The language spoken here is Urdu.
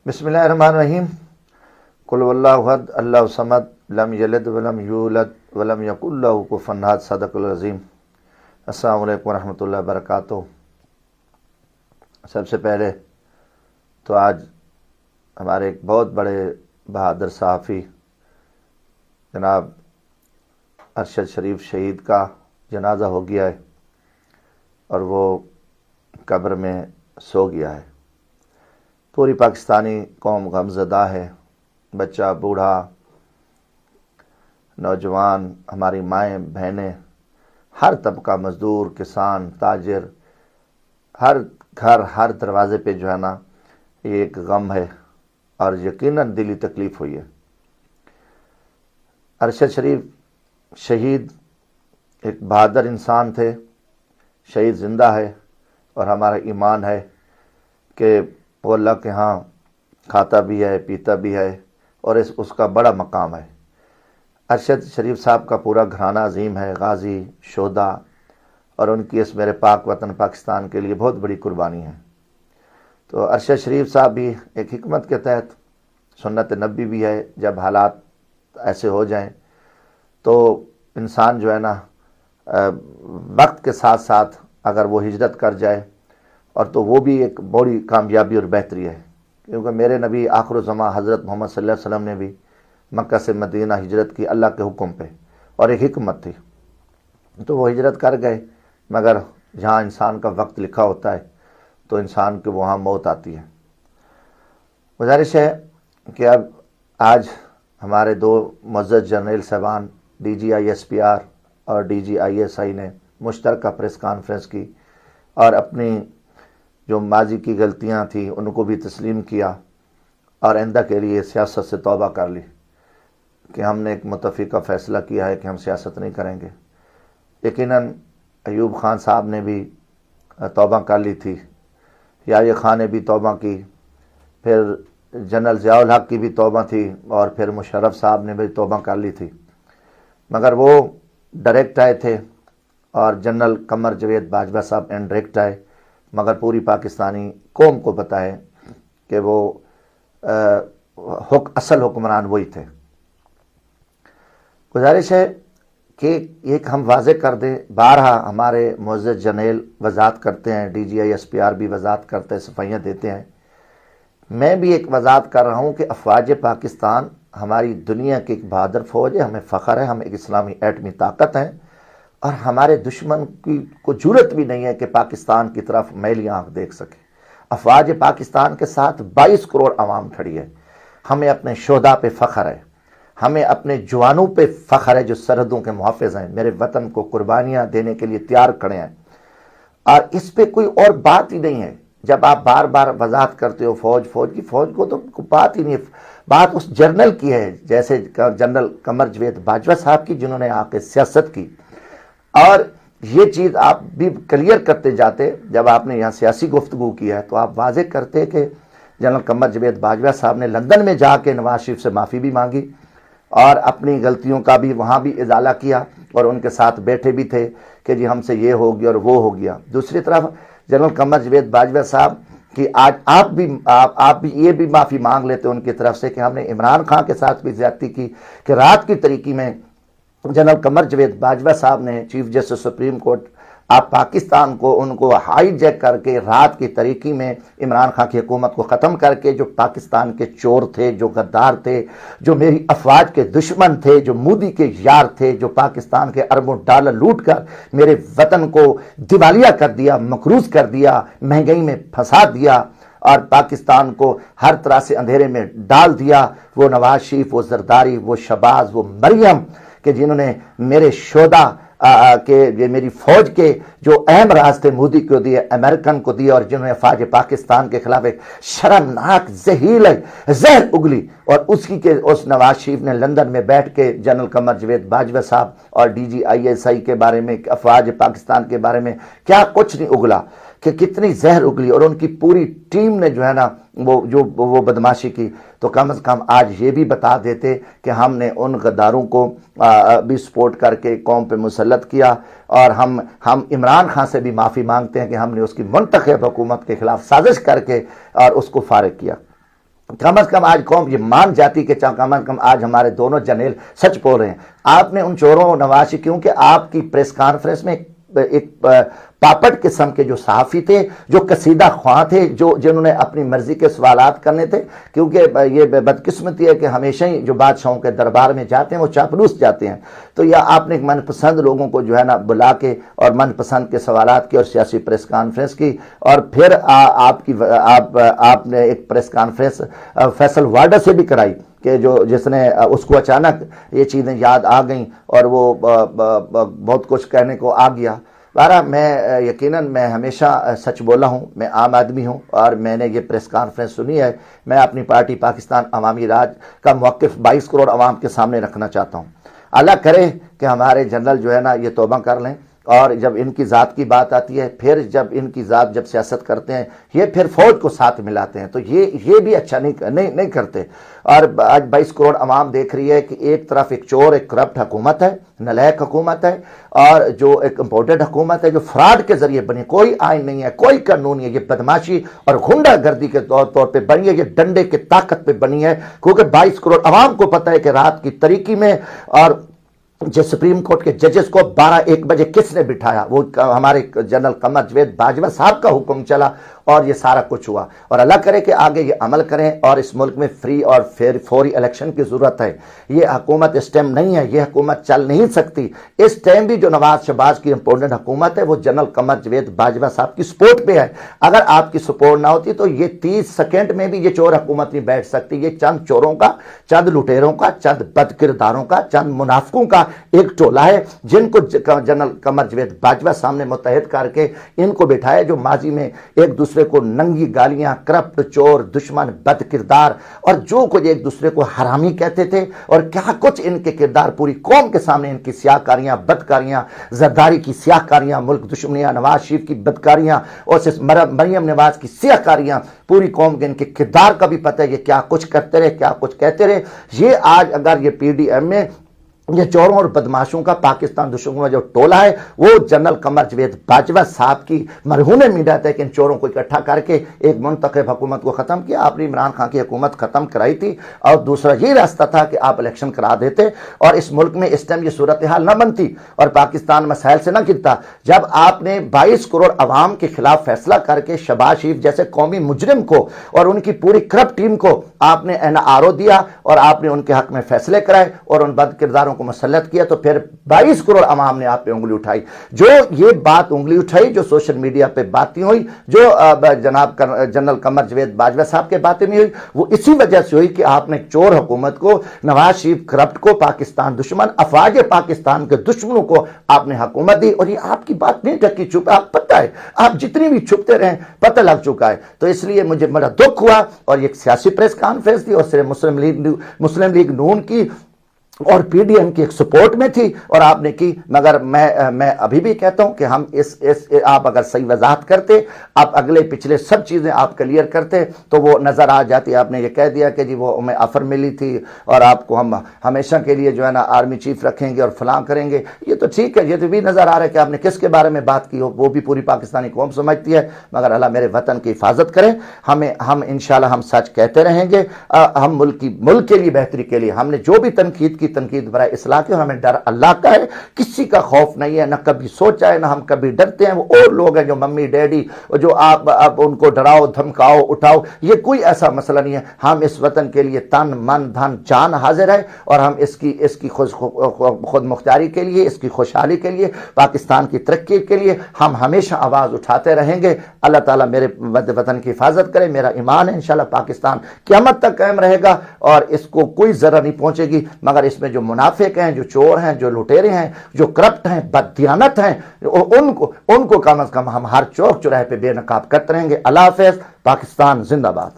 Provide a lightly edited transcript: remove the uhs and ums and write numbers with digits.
بسم اللہ الرحمن الرحیم قل واللہ احد اللہ صمد لم یلد ولم یولد ولم یکن لہ کفوا احد صدق العظیم۔ السلام علیکم ورحمۃ اللہ وبرکاتہ۔ سب سے پہلے تو آج ہمارے ایک بہت بڑے بہادر صحافی جناب ارشد شریف شہید کا جنازہ ہو گیا ہے اور وہ قبر میں سو گیا ہے۔ پوری پاکستانی قوم غمزدہ ہے، بچہ بوڑھا نوجوان، ہماری مائیں بہنیں، ہر طبقہ، مزدور، کسان، تاجر، ہر گھر، ہر دروازے پہ جو ہے نا یہ ایک غم ہے اور یقیناً دلی تکلیف ہوئی ہے۔ ارشد شریف شہید ایک بہادر انسان تھے، شہید زندہ ہے اور ہمارا ایمان ہے کہ وہ اللہ کے ہاں کھاتا بھی ہے، پیتا بھی ہے اور اس کا بڑا مقام ہے۔ ارشد شریف صاحب کا پورا گھرانہ عظیم ہے، غازی، شہدا، اور ان کی اس میرے پاک وطن پاکستان کے لیے بہت بڑی قربانی ہے۔ تو ارشد شریف صاحب بھی ایک حکمت کے تحت سنت نبی بھی ہے، جب حالات ایسے ہو جائیں تو انسان جو ہے نا وقت کے ساتھ ساتھ اگر وہ ہجرت کر جائے اور تو وہ بھی ایک بڑی کامیابی اور بہتری ہے، کیونکہ میرے نبی آخر الزماں حضرت محمد صلی اللہ علیہ وسلم نے بھی مکہ سے مدینہ ہجرت کی اللہ کے حکم پہ، اور ایک حکمت تھی، تو وہ ہجرت کر گئے، مگر جہاں انسان کا وقت لکھا ہوتا ہے تو انسان کے وہاں موت آتی ہے۔ گزارش ہے کہ اب آج ہمارے دو معزز جرنیل صاحبان D G I S P R اور D G I S I نے مشترکہ پریس کانفرنس کی اور اپنی جو ماضی کی غلطیاں تھیں ان کو بھی تسلیم کیا اور آئندہ کے لیے سیاست سے توبہ کر لی کہ ہم نے ایک متفقہ فیصلہ کیا ہے کہ ہم سیاست نہیں کریں گے۔ یقیناً ایوب خان صاحب نے بھی توبہ کر لی تھی، یحییٰ خان نے بھی توبہ کی، پھر جنرل ضیاء الحق کی بھی توبہ تھی، اور پھر مشرف صاحب نے بھی توبہ کر لی تھی، مگر وہ ڈائریکٹ آئے تھے اور جنرل قمر جاوید باجوہ صاحب انڈائریکٹ آئے، مگر پوری پاکستانی قوم کو پتہ ہے کہ وہ اصل حکمران وہی تھے۔ گزارش ہے کہ ایک ہم واضح کر دیں، بارہا ہمارے معزز جرنیل وضاحت کرتے ہیں، D G I S P R بھی وضاحت کرتے ہیں، صفائیاں دیتے ہیں، میں بھی ایک وضاحت کر رہا ہوں کہ افواج پاکستان ہماری دنیا کی ایک بہادر فوج ہے، ہمیں فخر ہے، ہم ایک اسلامی ایٹمی طاقت ہیں، اور ہمارے دشمن کی کو جرت بھی نہیں ہے کہ پاکستان کی طرف میلی آنکھ دیکھ سکے۔ افواج پاکستان کے ساتھ 22 کروڑ عوام کھڑی ہے، ہمیں اپنے شہداء پہ فخر ہے، ہمیں اپنے جوانوں پہ فخر ہے جو سرحدوں کے محافظ ہیں، میرے وطن کو قربانیاں دینے کے لیے تیار کھڑے ہیں، اور اس پہ کوئی اور بات ہی نہیں ہے۔ جب آپ بار بار وضاحت کرتے ہو فوج کو تو بات ہی نہیں ہے، بات اس جنرل کی ہے، جیسے جنرل قمر جاوید باجوہ صاحب کی جنہوں نے آ کے سیاست کی، اور یہ چیز آپ بھی کلیئر کرتے جاتے۔ جب آپ نے یہاں سیاسی گفتگو کیا ہے تو آپ واضح کرتے کہ جنرل قمر جاوید باجوہ صاحب نے لندن میں جا کے نواز شریف سے معافی بھی مانگی اور اپنی غلطیوں کا بھی وہاں بھی ازالہ کیا، اور ان کے ساتھ بیٹھے بھی تھے کہ جی ہم سے یہ ہو گیا اور وہ ہو گیا۔ دوسری طرف جنرل قمر جاوید باجوہ صاحب کہ آج آپ بھی یہ بھی معافی مانگ لیتے ان کی طرف سے کہ ہم نے عمران خان کے ساتھ بھی زیادتی کی، کہ رات کی طریقے میں جنرل قمر جاوید باجوہ صاحب نے چیف جسٹس سپریم کورٹ آپ پاکستان کو ان کو ہائی جیک کر کے رات کی طریقے میں عمران خان کی حکومت کو ختم کر کے، جو پاکستان کے چور تھے، جو غدار تھے، جو میری افواج کے دشمن تھے، جو مودی کے یار تھے، جو پاکستان کے اربوں ڈالر لوٹ کر میرے وطن کو دیوالیہ کر دیا، مقروض کر دیا، مہنگائی میں پھنسا دیا اور پاکستان کو ہر طرح سے اندھیرے میں ڈال دیا، وہ نواز شریف، وہ زرداری، وہ شہباز، وہ مریم، کہ جنہوں نے میرے شہداء کہ یہ میری فوج کے جو اہم راز تھے مودی کو دیے، امریکن کو دیے، اور جنہوں نے افواج پاکستان کے خلاف ایک شرمناک زہیل زہر اگلی، اور اس نواز شریف نے لندن میں بیٹھ کے جنرل قمر جاوید باجوہ صاحب اور ڈی جی آئی ایس آئی کے بارے میں، افواج پاکستان کے بارے میں کیا کچھ نہیں اگلا، کہ کتنی زہر اگلی، اور ان کی پوری ٹیم نے جو ہے نا وہ بدماشی کی۔ تو کم از کم آج یہ بھی بتا دیتے کہ ہم نے ان غداروں کو بھی سپورٹ کر کے قوم پہ مسلط کیا، اور ہم عمران خان سے بھی معافی مانگتے ہیں کہ ہم نے اس کی منتخب حکومت کے خلاف سازش کر کے اور اس کو فارغ کیا۔ کم از کم آج قوم یہ مان جاتی کہ کم از کم آج ہمارے دونوں جنرل سچ بول رہے ہیں۔ آپ نے ان چوروں نواز شریف، کیونکہ آپ کی پریس کانفرنس میں ایک پاپٹ قسم کے جو صحافی تھے، جو قصیدہ خواں تھے، جنہوں نے اپنی مرضی کے سوالات کرنے تھے، کیونکہ یہ بدقسمتی ہے کہ ہمیشہ ہی جو بادشاہوں کے دربار میں جاتے ہیں وہ چاپلوس جاتے ہیں، تو یا آپ نے من پسند لوگوں کو جو ہے نا بلا کے اور من پسند کے سوالات کی اور سیاسی پریس کانفرنس کی، اور پھر آپ نے ایک پریس کانفرنس فیصل وارڈر سے بھی کرائی کہ جس نے اس کو اچانک یہ چیزیں یاد آ گئیں اور وہ بہت کچھ کہنے کو آ گیا۔ بارہ میں یقیناً میں ہمیشہ سچ بولا ہوں، میں عام آدمی ہوں اور میں نے یہ پریس کانفرنس سنی ہے۔ میں اپنی پارٹی پاکستان عوامی راج کا موقف 22 کروڑ عوام کے سامنے رکھنا چاہتا ہوں۔ اللہ کرے کہ ہمارے جنرل جو ہے نا یہ توبہ کر لیں، اور جب ان کی ذات کی بات آتی ہے، پھر جب ان کی ذات جب سیاست کرتے ہیں، یہ پھر فوج کو ساتھ ملاتے ہیں، تو یہ بھی اچھا نہیں کرتے۔ اور آج 22 کروڑ عوام دیکھ رہی ہے کہ ایک طرف ایک چور، ایک کرپٹ حکومت ہے، نالائق حکومت ہے، اور جو ایک امپورٹڈ حکومت ہے جو فراڈ کے ذریعے بنی، کوئی آئین نہیں ہے، کوئی قانون نہیں ہے، یہ بدماشی اور غنڈہ گردی کے طور پہ بنی ہے، یہ ڈنڈے کی طاقت پہ بنی ہے، کیونکہ 22 کروڑ عوام کو پتہ ہے کہ رات کی تاریکی میں اور جو سپریم کورٹ کے ججز کو 12-1 بجے کس نے بٹھایا، وہ ہمارے جنرل قمر جاوید باجوہ صاحب کا حکم چلا اور یہ سارا کچھ ہوا۔ اور اللہ کرے کہ آگے یہ عمل کریں، اور اس ملک میں فری اور فوری الیکشن کی ضرورت ہے۔ یہ حکومت اس ٹائم نہیں ہے، یہ حکومت چل نہیں سکتی۔ اس ٹائم بھی جو نواز شہباز کی امپورٹنٹ حکومت ہے وہ جنرل قمر جاوید باجوہ صاحب کی سپورٹ پہ ہے۔ اگر آپ کی سپورٹ نہ ہوتی تو یہ 30 سیکنڈ میں بھی یہ چور حکومت نہیں بیٹھ سکتی۔ یہ چند چوروں کا، چند لٹیروں کا، چند بد کرداروں کا، چند منافقوں کا ایک ٹولہ ہے، جن کو جنرل قمر جاوید باجوہ سامنے متحد کر کے ان کو بٹھایا، جو ماضی میں ایک دوسرے کو ننگی گالیاں، کرپٹ، چور، دشمن، بد کردار اور جو کچھ ایک دوسرے کو حرامی کہتے تھے، اور کیا کچھ ان کے کردار پوری قوم کے سامنے، ان کی سیاہکاریاں، بدکاریاں، زرداری کی سیاہکاریاں، ملک دشمنیاں، نواز شریف کی بدکاریاں اور مریم نواز کی سیاہکاریاں، پوری قوم کے ان کے کردار کا بھی پتہ ہے، یہ کیا کچھ کرتے رہے، کیا کچھ کہتے رہے۔ یہ آج اگر یہ پی ڈی ایم میں یہ چوروں اور بدماشوں کا پاکستان دشمنوں کا جو ٹولہ ہے، وہ جنرل قمر جاوید باجوہ صاحب کی مرہون میڈیا ہے کہ ان چوروں کو اکٹھا کر کے ایک منتخب حکومت کو ختم کیا۔ آپ نے عمران خان کی حکومت ختم کرائی تھی، اور دوسرا یہ راستہ تھا کہ آپ الیکشن کرا دیتے اور اس ملک میں اس ٹائم یہ صورتحال نہ بنتی اور پاکستان مسائل سے نہ گرتا۔ جب آپ نے 22 کروڑ عوام کے خلاف فیصلہ کر کے شہباز شریف جیسے قومی مجرم کو اور ان کی پوری کرپٹ ٹیم کو آپ نے NRO دیا اور آپ نے ان کے حق میں فیصلے کرائے اور ان بد کرداروں کو مسلط کیا، تو پھر 22 کروڑ عوام نے آپ پہ انگلی اٹھائی۔ جو یہ بات انگلی اٹھائی، جو سوشل میڈیا پہ باتیں ہوئی، جو جناب جنرل قمر جاوید باجوہ صاحب کے باتیں میں ہوئی، وہ اسی وجہ سے ہوئی کہ آپ نے چور حکومت کو، نواز شریف کرپٹ کو، پاکستان دشمن، افواج پاکستان کے دشمنوں کو آپ نے حکومت دی، اور یہ آپ کی بات نہیں ڈھکی چھپ، آپ پتہ ہے، آپ جتنی بھی چھپتے رہیں پتہ لگ چکا ہے۔ تو اس لیے مجھے بڑا دکھ ہوا، اور یہ ایک سیاسی پریس کانفرنس تھی اور صرف مسلم لیگ نون کی اور پی ڈی ایم کی ایک سپورٹ میں تھی اور آپ نے کی، مگر میں ابھی بھی کہتا ہوں کہ ہم آپ اگر صحیح وضاحت کرتے، آپ اگلے پچھلے سب چیزیں آپ کلیئر کرتے تو وہ نظر آ جاتی۔ آپ نے یہ کہہ دیا کہ جی وہ ہمیں آفر ملی تھی اور آپ کو ہم ہمیشہ کے لیے جو ہے نا آرمی چیف رکھیں گے اور فلاں کریں گے، یہ تو ٹھیک ہے، یہ تو بھی نظر آ رہا ہے کہ آپ نے کس کے بارے میں بات کی ہو، وہ بھی پوری پاکستانی قوم سمجھتی ہے، مگر اللہ میرے وطن کی حفاظت کرے۔ ہم انشاءاللہ ہم سچ کہتے رہیں گے، ہم ملک کے لیے بہتری کے لیے ہم نے جو بھی تنقید برائے اصلاح کی، اور ہمیں ڈر اللہ کا ہے، کسی کا خوف نہیں ہے، نہ کبھی سوچا ہے، نہ ہم کبھی ڈرتے ہیں۔ وہ اور لوگ ہیں جو ممی ڈیڈی جو آپ ان کو ڈراؤ، دھمکاؤ، اٹھاؤ، یہ کوئی ایسا مسئلہ نہیں ہے۔ ہم اس وطن کے لیے تن من دھن جان حاضر ہے، اور ہم اس کی خود مختاری کے لیے، اس کی خوشحالی کے لیے، پاکستان کی ترقی کے لیے ہم ہمیشہ آواز اٹھاتے رہیں گے۔ اللہ تعالیٰ میرے وطن کی حفاظت کرے۔ میرا ایمان ہے انشاءاللہ پاکستان قیامت تک قائم رہے گا اور اس کو کوئی ضرر نہیں پہنچے گی، مگر اس میں جو منافق ہیں، جو چور ہیں، جو لٹیرے ہیں، جو کرپٹ ہیں، بددیانت ہیں، ان کو کم از کم ہم ہر چوک چوراہے پہ بے نقاب کرتے رہیں گے۔ اللہ حافظ۔ پاکستان زندہ باد۔